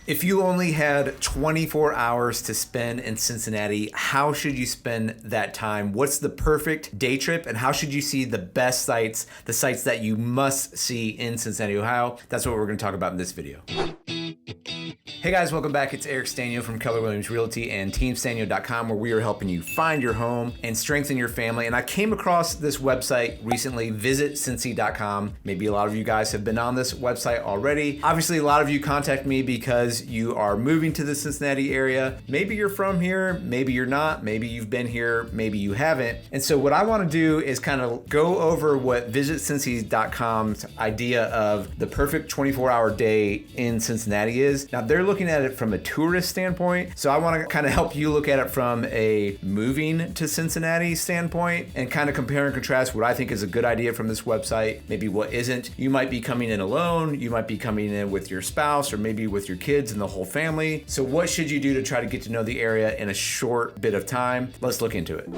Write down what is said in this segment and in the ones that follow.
If you only had 24 hours to spend in Cincinnati, how should you spend that time? What's the perfect day trip, and how should you see the best sites, the sites that you must see in Cincinnati, Ohio? That's what we're going to talk about in this video. Hey guys, welcome back. It's Eric Sztanyo from Keller Realty and teamsztanyo.com, where we are helping you find your home and strengthen your family. And I came across this website recently, visitcincy.com. Maybe a lot of you guys have been on this website already. Obviously, a lot of you contact me because you are moving to the Cincinnati area. Maybe you're from here, maybe you're not, maybe you've been here, maybe you haven't. And so what I want to do is kind of go over what visitcincy.com's idea of the perfect 24-hour day in Cincinnati is. Now, they're looking at it from a tourist standpoint, so I want to kind of help you look at it from a moving to Cincinnati standpoint and kind of compare and contrast what I think is a good idea from this website, maybe what isn't. You might be coming in alone, you might be coming in with your spouse, or maybe with your kids and the whole family. So what should you do to try to get to know the area in a short bit of time? Let's look into it.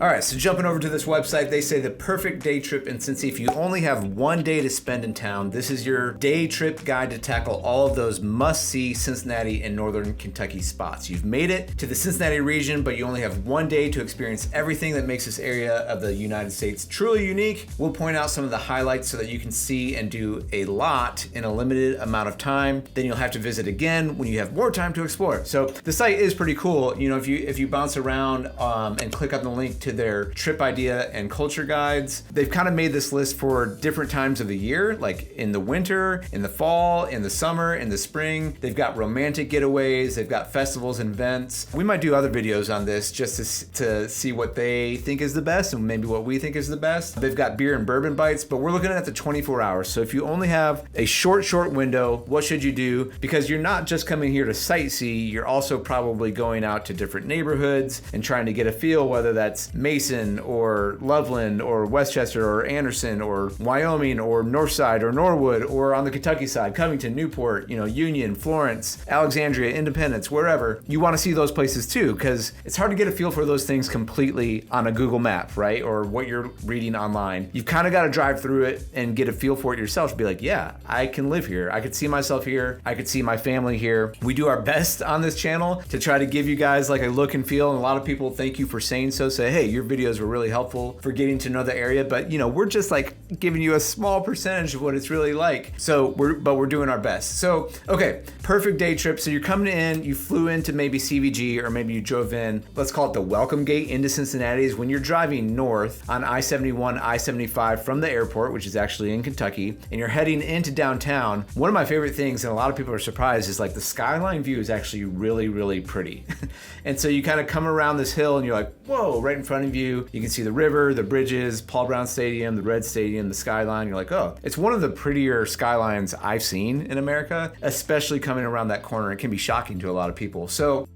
All right, so jumping over to this website, they say the perfect day trip in Cincy. If you only have one day to spend in town, this is your day trip guide to tackle all of those must-see Cincinnati and Northern Kentucky spots. You've made it to the Cincinnati region, but you only have one day to experience everything that makes this area of the United States truly unique. We'll point out some of the highlights so that you can see and do a lot in a limited amount of time. Then you'll have to visit again when you have more time to explore. So the site is pretty cool. You know, if you bounce around and click on the link to their trip idea and culture guides, they've kind of made this list for different times of the year, like in the winter, in the fall, in the summer, in the spring. They've got romantic getaways, they've got festivals and events. We might do other videos on this just to see what they think is the best and maybe what we think is the best. They've got beer and bourbon bites, but we're looking at the 24 hours. So if you only have a short window, what should you do? Because you're not just coming here to sightsee, you're also probably going out to different neighborhoods and trying to get a feel, whether that's Mason or Loveland or Westchester or Anderson or Wyoming or Northside or Norwood, or on the Kentucky side, Covington, Newport, Union, Florence, Alexandria, Independence, wherever. You want to see those places too, because it's hard to get a feel for those things completely on a Google map, right? Or what you're reading online. You've kind of got to drive through it and get a feel for it yourself to be like, yeah, I can live here. I could see myself here. I could see my family here. We do our best on this channel to try to give you guys like a look and feel. And a lot of people thank you for saying so. Say, hey, your videos were really helpful for getting to know the area, but we're just like giving you a small percentage of what it's really like. So we're doing our best. So, okay, perfect day trip. So you're coming in, you flew into maybe CVG, or maybe you drove in, let's call it the welcome gate into Cincinnati, is when you're driving north on I-71, I-75 from the airport, which is actually in Kentucky, and you're heading into downtown. One of my favorite things, and a lot of people are surprised, is like the skyline view is actually really, really pretty. And so you kind of come around this hill and you're like, whoa, right in front of you can see the river, the bridges, Paul Brown Stadium, the Red Stadium, the skyline. You're like, oh, it's one of the prettier skylines I've seen in America, especially coming around that corner. It can be shocking to a lot of people. So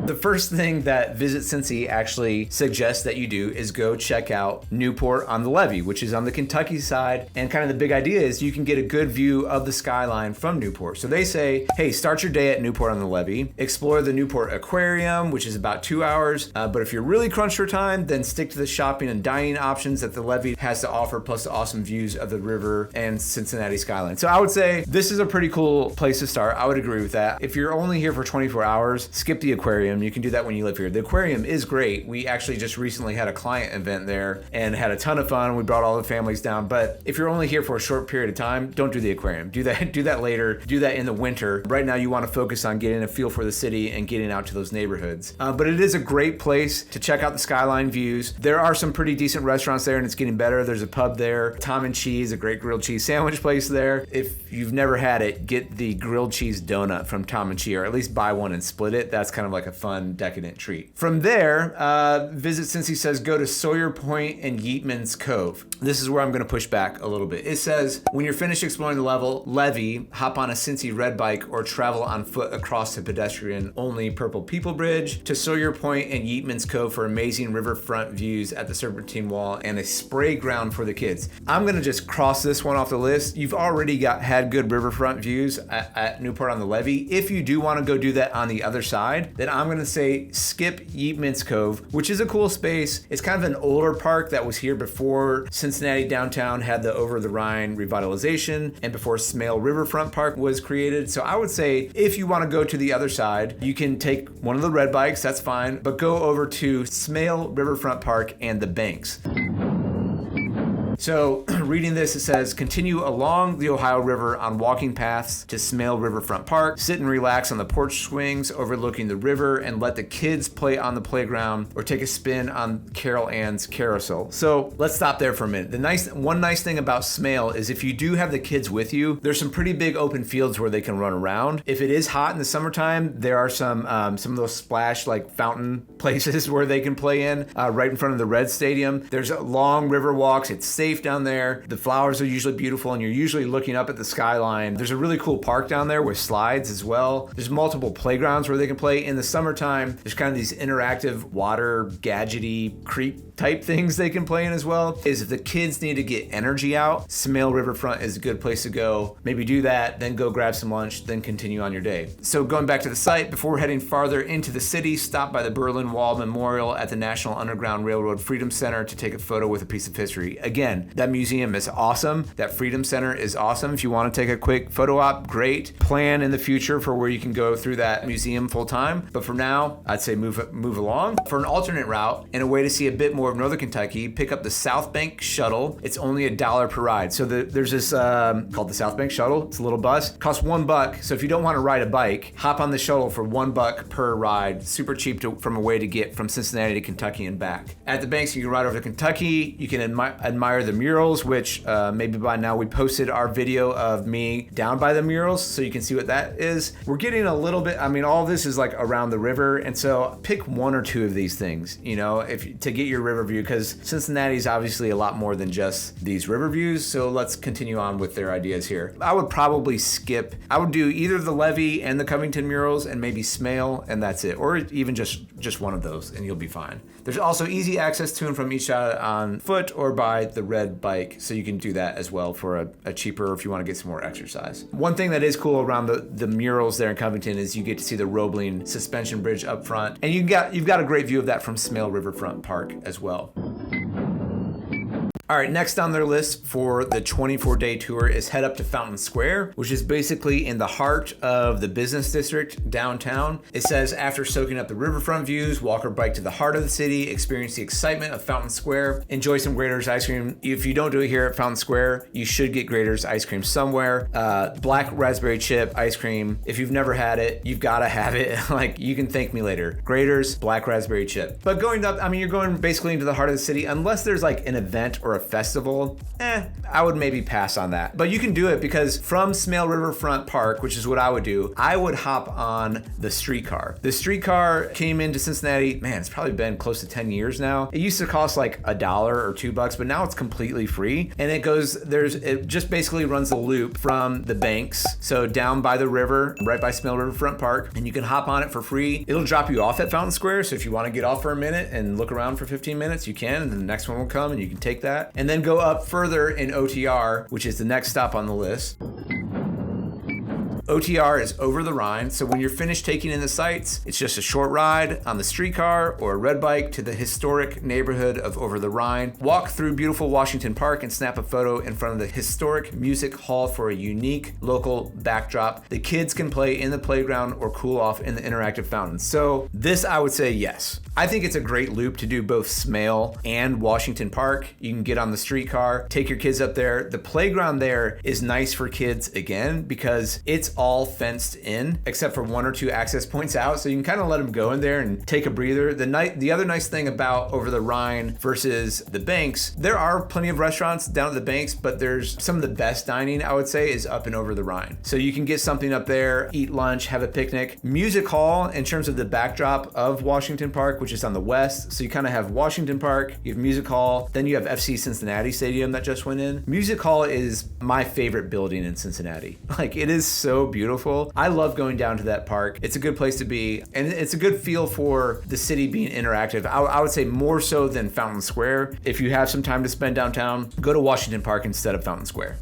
the first thing that Visit Cincy actually suggests that you do is go check out Newport on the Levee, which is on the Kentucky side. And kind of the big idea is you can get a good view of the skyline from Newport. So they say, hey, start your day at Newport on the Levee, explore the Newport Aquarium, which is about 2 hours. But if you're really crunched for time, then stick to the shopping and dining options that the Levee has to offer, plus the awesome views of the river and Cincinnati skyline. So I would say this is a pretty cool place to start. I would agree with that. If you're only here for 24 hours, skip the aquarium. You can do that when you live here. The aquarium is great. We actually just recently had a client event there and had a ton of fun. We brought all the families down. But if you're only here for a short period of time, don't do the aquarium. Do that later. Do that in the winter. Right now, you want to focus on getting a feel for the city and getting out to those neighborhoods. But it is a great place to check out the skyline views. There are some pretty decent restaurants there, and it's getting better. There's a pub there. Tom and Cheese, a great grilled cheese sandwich place there. If you've never had it, get the grilled cheese donut from Tom and Cheese, or at least buy one and split it. That's kind of like a fun decadent treat. From there, Visit Cincy says go to Sawyer Point and Yeatman's Cove. This is where I'm going to push back a little bit. It says, when you're finished exploring the Levee, hop on a Cincy red bike or travel on foot across the pedestrian-only Purple People Bridge to Sawyer Point and Yeatman's Cove for amazing riverfront views at the Serpentine Wall and a spray ground for the kids. I'm going to just cross this one off the list. You've already had good riverfront views at Newport on the Levee. If you do want to go do that on the other side, then I'm going to say skip Yeatman's Cove, which is a cool space. It's kind of an older park that was here before Cincinnati downtown had the Over the Rhine revitalization and before Smale Riverfront Park was created. So I would say if you want to go to the other side, you can take one of the red bikes, that's fine, but go over to Smale Riverfront Park and the banks. So reading this, it says, continue along the Ohio River on walking paths to Smale Riverfront Park. Sit and relax on the porch swings overlooking the river and let the kids play on the playground or take a spin on Carol Ann's carousel. So let's stop there for a minute. One nice thing about Smale is if you do have the kids with you, there's some pretty big open fields where they can run around. If it is hot in the summertime, there are some of those splash like fountain places where they can play in right in front of the Red Stadium. There's long river walks. It's safe down there. The flowers are usually beautiful and you're usually looking up at the skyline. There's a really cool park down there with slides as well. There's multiple playgrounds where they can play. In the summertime, there's kind of these interactive water gadgety creep type things they can play in as well. If the kids need to get energy out, Smale Riverfront is a good place to go. Maybe do that, then go grab some lunch, then continue on your day. So going back to the site, before heading farther into the city, stop by the Berlin Wall Memorial at the National Underground Railroad Freedom Center to take a photo with a piece of history. Again, that museum is awesome. That Freedom Center is awesome. If you want to take a quick photo op, great. Plan in the future for where you can go through that museum full time. But for now, I'd say move along. For an alternate route and a way to see a bit more of Northern Kentucky, pick up the South Bank Shuttle. It's only $1 per ride. So there's this called the South Bank Shuttle. It's a little bus. Costs $1. So if you don't want to ride a bike, hop on the shuttle for $1 per ride. Super cheap from a way to get from Cincinnati to Kentucky and back. At the banks, you can ride over to Kentucky. You can admire the murals, which maybe by now we posted our video of me down by the murals, so you can see what that is. We're getting a little bit, all this is like around the river, and so pick one or two of these things, to get your river view, because Cincinnati is obviously a lot more than just these river views. So let's continue on with their ideas here. I would probably I would do either the Levee and the Covington murals and maybe Smale, and that's it, or even just one of those, and you'll be fine. There's also easy access to and from each side on foot or by the red bike, so you can do that as well for a cheaper, if you want to get some more exercise. One thing that is cool around the murals there in Covington is you get to see the Roebling suspension bridge up front, and you've got a great view of that from Smale Riverfront Park as well. All right, next on their list for the 24-day tour is head up to Fountain Square, which is basically in the heart of the business district downtown. It says, after soaking up the riverfront views, walk or bike to the heart of the city, experience the excitement of Fountain Square, enjoy some Grater's ice cream. If you don't do it here at Fountain Square, you should get Grater's ice cream somewhere. Black raspberry chip ice cream. If you've never had it, you've got to have it. You can thank me later. Grater's black raspberry chip. But going up, you're going basically into the heart of the city, unless there's like an event or a festival, I would maybe pass on that. But you can do it, because from Smale Riverfront Park, which is what I would do, I would hop on the streetcar. The streetcar came into Cincinnati, it's probably been close to 10 years now. It used to cost like $1 or $2, but now it's completely free. And it just basically runs the loop from the banks, so down by the river, right by Smale Riverfront Park, and you can hop on it for free. It'll drop you off at Fountain Square, so if you want to get off for a minute and look around for 15 minutes, you can, and then the next one will come and you can take that. And then go up further in OTR, which is the next stop on the list. OTR is over the Rhine, so when you're finished taking in the sights, it's just a short ride on the streetcar or a red bike to the historic neighborhood of Over the Rhine. Walk through beautiful Washington Park and snap a photo in front of the historic music hall for a unique local backdrop. The kids can play in the playground or cool off in the interactive fountains. So this, I would say yes. I think it's a great loop to do both Smale and Washington Park. You can get on the streetcar, take your kids up there. The playground there is nice for kids again, because it's all fenced in except for one or two access points out, so you can kind of let them go in there and take a breather. The other nice thing about Over the Rhine versus the banks, there are plenty of restaurants down at the banks, but there's some of the best dining, I would say, is up and Over the Rhine. So you can get something up there, eat lunch, have a picnic. Music Hall, in terms of the backdrop of Washington Park, which is on the west, so you kind of have Washington Park, you have Music Hall, then you have FC Cincinnati Stadium that just went in. Music Hall is my favorite building in Cincinnati. It is so beautiful. I love going down to that park. It's a good place to be, and it's a good feel for the city being interactive. I would say more so than Fountain Square. If you have some time to spend downtown, go to Washington Park instead of Fountain Square.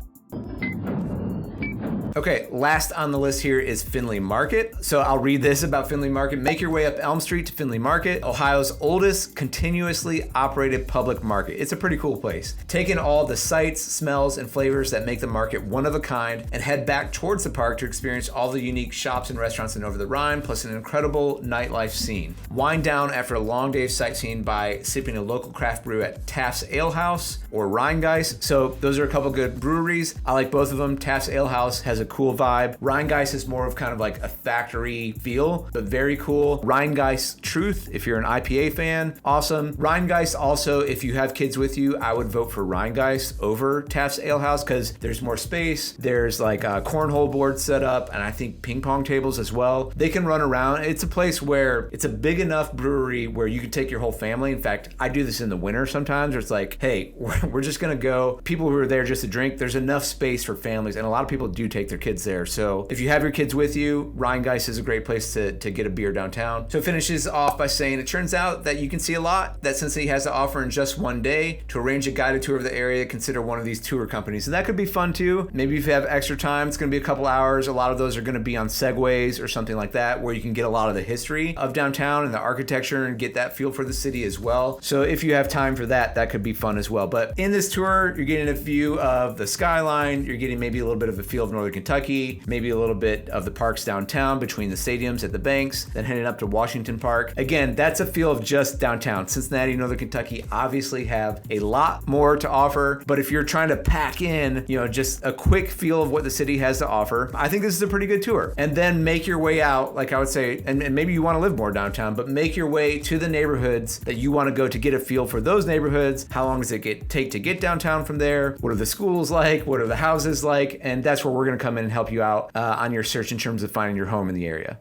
Okay, last on the list here is Findlay Market. So I'll read this about Findlay Market. Make your way up Elm Street to Findlay Market, Ohio's oldest continuously operated public market. It's a pretty cool place. Take in all the sights, smells, and flavors that make the market one of a kind, and head back towards the park to experience all the unique shops and restaurants in Over the Rhine, plus an incredible nightlife scene. Wind down after a long day of sightseeing by sipping a local craft brew at Taft's Ale House or Rheingeist. So those are a couple good breweries. I like both of them. Taft's Ale House has a cool vibe. Rheingeist is more of kind of like a factory feel, but very cool. Rheingeist Truth, if you're an IPA fan, awesome. Rheingeist also, if you have kids with you, I would vote for Rheingeist over Taft's Ale House because there's more space. There's like a cornhole board set up, and I think ping pong tables as well. They can run around. It's a place where it's a big enough brewery where you can take your whole family. In fact, I do this in the winter sometimes where it's like, hey, we're just gonna go. People who are there just to drink, there's enough space for families, and a lot of people do take their kids there. So if you have your kids with you, Rheingeist is a great place to get a beer downtown. So it finishes off by saying, it turns out that you can see a lot that Cincinnati has to offer in just one day. To arrange a guided tour of the area, consider one of these tour companies. And that could be fun too. Maybe if you have extra time, it's gonna be a couple hours. A lot of those are gonna be on segways or something like that, where you can get a lot of the history of downtown and the architecture and get that feel for the city as well. So if you have time for that, that could be fun as well. But in this tour, you're getting a view of the skyline, you're getting maybe a little bit of a feel of Northern Kentucky, maybe a little bit of the parks downtown between the stadiums at the banks, then heading up to Washington Park. Again, that's a feel of just downtown. Cincinnati, Northern Kentucky obviously have a lot more to offer, but if you're trying to pack in, just a quick feel of what the city has to offer, I think this is a pretty good tour. And then make your way out, like I would say, and maybe you want to live more downtown, but make your way to the neighborhoods that you want to go to get a feel for those neighborhoods. How long does it take to get downtown from there? What are the schools like? What are the houses like? And that's where we're going to come in and help you out on your search in terms of finding your home in the area.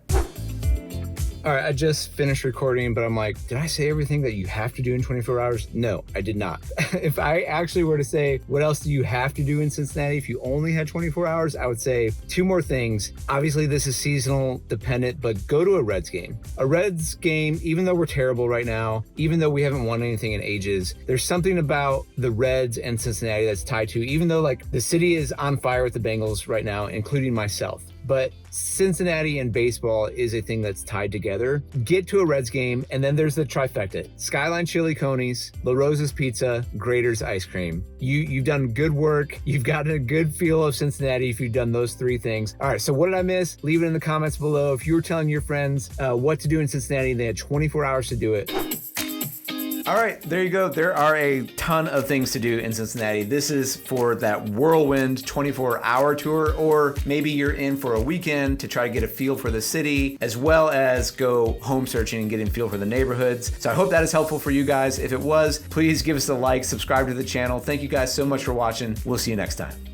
All right, I just finished recording, but I'm like, did I say everything that you have to do in 24 hours? No, I did not. If I actually were to say, what else do you have to do in Cincinnati if you only had 24 hours, I would say two more things. Obviously, this is seasonal dependent, but go to a Reds game. A Reds game, even though we're terrible right now, even though we haven't won anything in ages, there's something about the Reds and Cincinnati that's tied to, even though like the city is on fire with the Bengals right now, including myself. But Cincinnati and baseball is a thing that's tied together. Get to a Reds game, and then there's the trifecta. Skyline Chili Conies, La Rosa's Pizza, Grater's Ice Cream. You've done good work. You've gotten a good feel of Cincinnati if you've done those three things. All right, so what did I miss? Leave it in the comments below. If you were telling your friends what to do in Cincinnati, they had 24 hours to do it. All right, there you go. There are a ton of things to do in Cincinnati. This is for that whirlwind 24-hour tour, or maybe you're in for a weekend to try to get a feel for the city, as well as go home searching and getting a feel for the neighborhoods. So I hope that is helpful for you guys. If it was, please give us a like, subscribe to the channel. Thank you guys so much for watching. We'll see you next time.